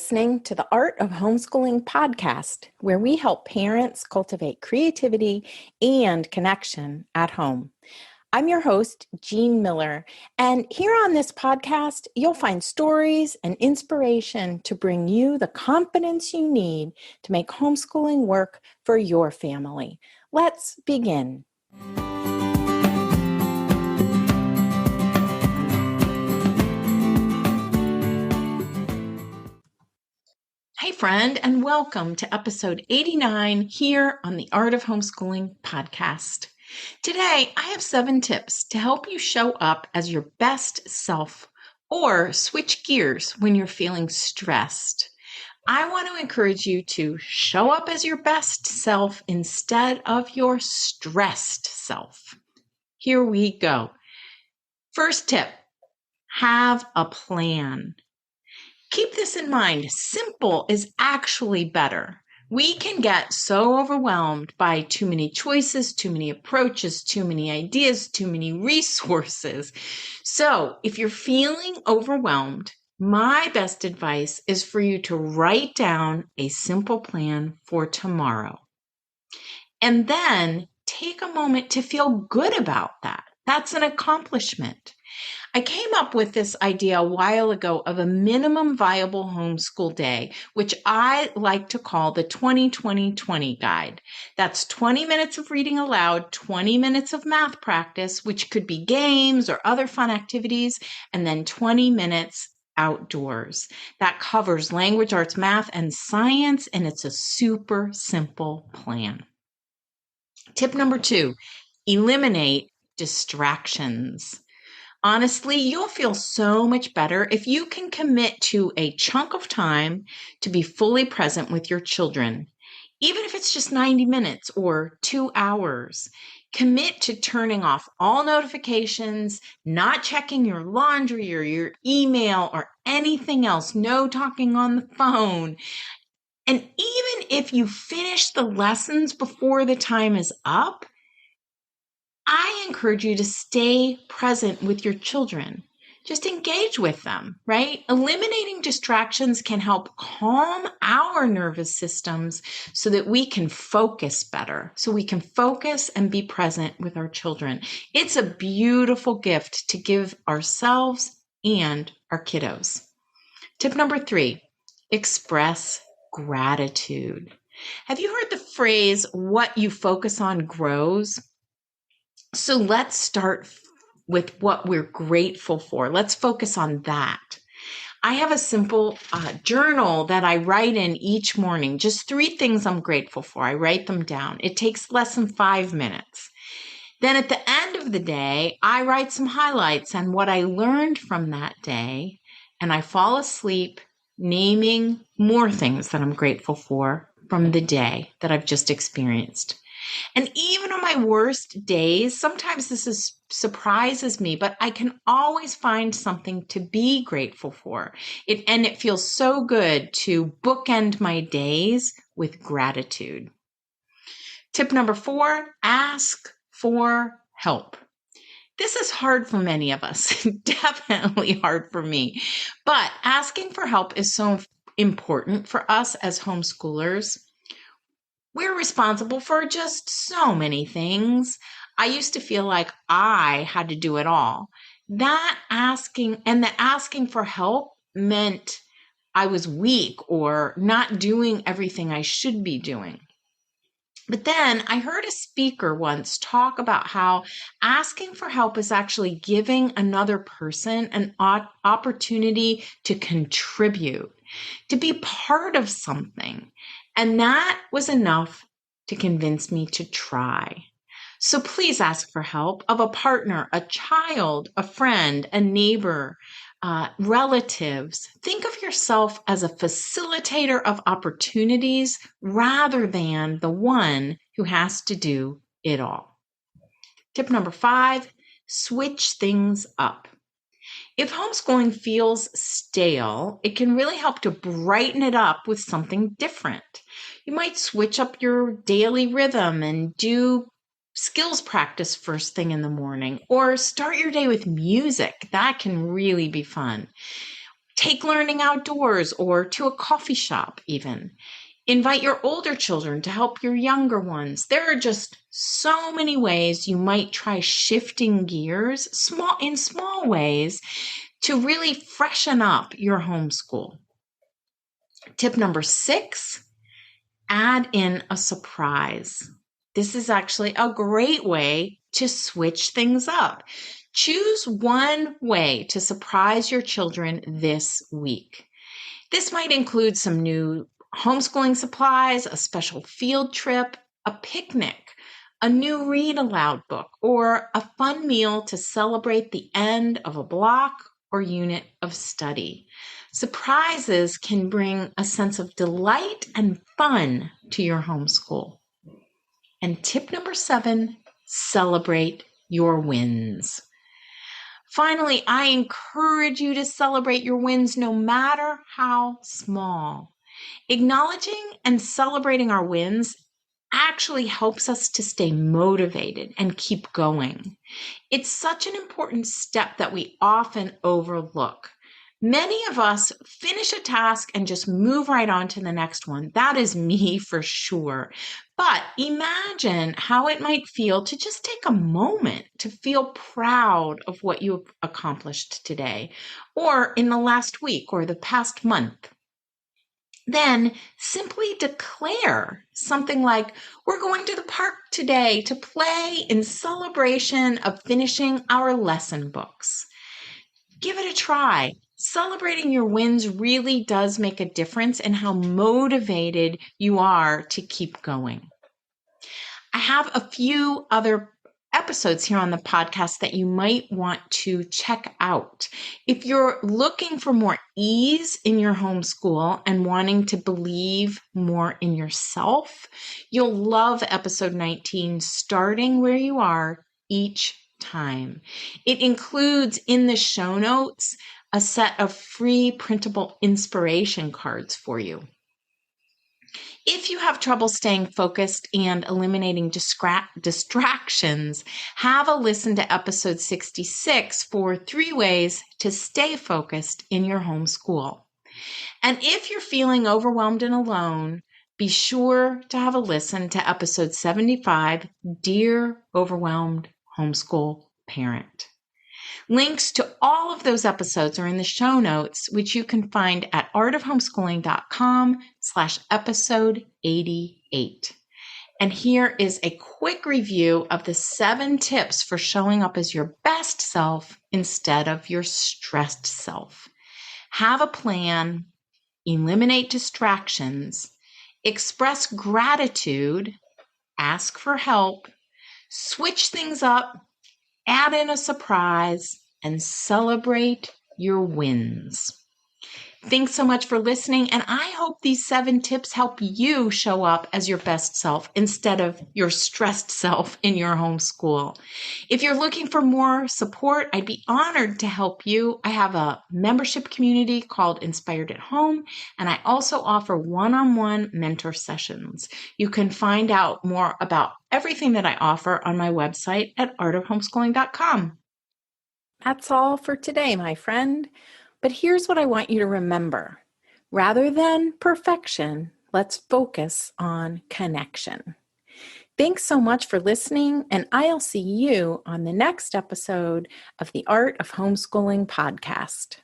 listening to the Art of Homeschooling podcast, where we help parents cultivate creativity and connection at home. I'm your host, Jean Miller, and here on this podcast, you'll find stories and inspiration to bring you the confidence you need to make homeschooling work for your family. Let's begin. Hey friend, and welcome to episode 89 here on the Art of Homeschooling podcast. Today, I have 7 tips to help you show up as your best self or switch gears when you're feeling stressed. I want to encourage you to show up as your best self instead of your stressed self. Here we go. First tip, have a plan. Keep this in mind. Simple is actually better. We can get so overwhelmed by too many choices, too many approaches, too many ideas, too many resources. So if you're feeling overwhelmed, my best advice is for you to write down a simple plan for tomorrow. And then take a moment to feel good about that. That's an accomplishment. I came up with this idea a while ago of a minimum viable homeschool day, which I like to call the 20-20-20 guide. That's 20 minutes of reading aloud, 20 minutes of math practice, which could be games or other fun activities, and then 20 minutes outdoors. That covers language, arts, math, and science, and it's a super simple plan. Tip number 2, eliminate distractions. Honestly, you'll feel so much better if you can commit to a chunk of time to be fully present with your children. Even if it's just 90 minutes or 2 hours, commit to turning off all notifications, not checking your laundry or your email or anything else, no talking on the phone. And even if you finish the lessons before the time is up, I encourage you to stay present with your children. Just engage with them, right? Eliminating distractions can help calm our nervous systems so that we can focus better, so we can focus and be present with our children. It's a beautiful gift to give ourselves and our kiddos. Tip number 3, express gratitude. Have you heard the phrase, what you focus on grows? So let's start with what we're grateful for. Let's focus on that. I have a simple journal that I write in each morning. Just 3 things I'm grateful for. I write them down. It takes less than 5 minutes. Then at the end of the day, I write some highlights on what I learned from that day, and I fall asleep naming more things that I'm grateful for from the day that I've just experienced. And even on my worst days, sometimes this surprises me, but I can always find something to be grateful for. It feels so good to bookend my days with gratitude. Tip number 4, ask for help. This is hard for many of us, definitely hard for me, but asking for help is so important for us as homeschoolers. We're responsible for just so many things. I used to feel like I had to do it all. The asking for help meant I was weak or not doing everything I should be doing. But then I heard a speaker once talk about how asking for help is actually giving another person an opportunity to contribute, to be part of something. And that was enough to convince me to try. So please ask for help of a partner, a child, a friend, a neighbor, relatives. Think of yourself as a facilitator of opportunities rather than the one who has to do it all. Tip number 5, switch things up. If homeschooling feels stale, it can really help to brighten it up with something different. You might switch up your daily rhythm and do skills practice first thing in the morning, or start your day with music. That can really be fun. Take learning outdoors or to a coffee shop even. Invite your older children to help your younger ones. There are just so many ways you might try shifting gears in small ways to really freshen up your homeschool. Tip number 6, add in a surprise. This is actually a great way to switch things up. Choose one way to surprise your children this week. This might include some new homeschooling supplies, a special field trip, a picnic, a new read aloud book, or a fun meal to celebrate the end of a block or unit of study. Surprises can bring a sense of delight and fun to your homeschool. And tip number 7, celebrate your wins. Finally, I encourage you to celebrate your wins no matter how small. Acknowledging and celebrating our wins actually helps us to stay motivated and keep going. It's such an important step that we often overlook. Many of us finish a task and just move right on to the next one. That is me for sure. But imagine how it might feel to just take a moment to feel proud of what you've accomplished today, or in the last week or the past month. Then simply declare something like, we're going to the park today to play in celebration of finishing our lesson books. Give it a try. Celebrating your wins really does make a difference in how motivated you are to keep going. I have a few other episodes here on the podcast that you might want to check out. If you're looking for more ease in your homeschool and wanting to believe more in yourself, you'll love episode 19, Starting Where You Are Each Time. It includes in the show notes a set of free printable inspiration cards for you. If you have trouble staying focused and eliminating distractions, have a listen to episode 66 for 3 ways to stay focused in your homeschool. And if you're feeling overwhelmed and alone, be sure to have a listen to episode 75, Dear Overwhelmed Homeschool Parent. Links to all of those episodes are in the show notes, which you can find at artofhomeschooling.com/episode 88. And here is a quick review of the 7 tips for showing up as your best self instead of your stressed self. Have a plan, eliminate distractions, express gratitude, ask for help, switch things up, add in a surprise, and celebrate your wins. Thanks so much for listening, and I hope these 7 tips help you show up as your best self instead of your stressed self in your homeschool. If you're looking for more support, I'd be honored to help you. I have a membership community called Inspired at Home, and I also offer one-on-one mentor sessions. You can find out more about everything that I offer on my website at artofhomeschooling.com. That's all for today, my friend. But here's what I want you to remember. Rather than perfection, let's focus on connection. Thanks so much for listening, and I'll see you on the next episode of the Art of Homeschooling podcast.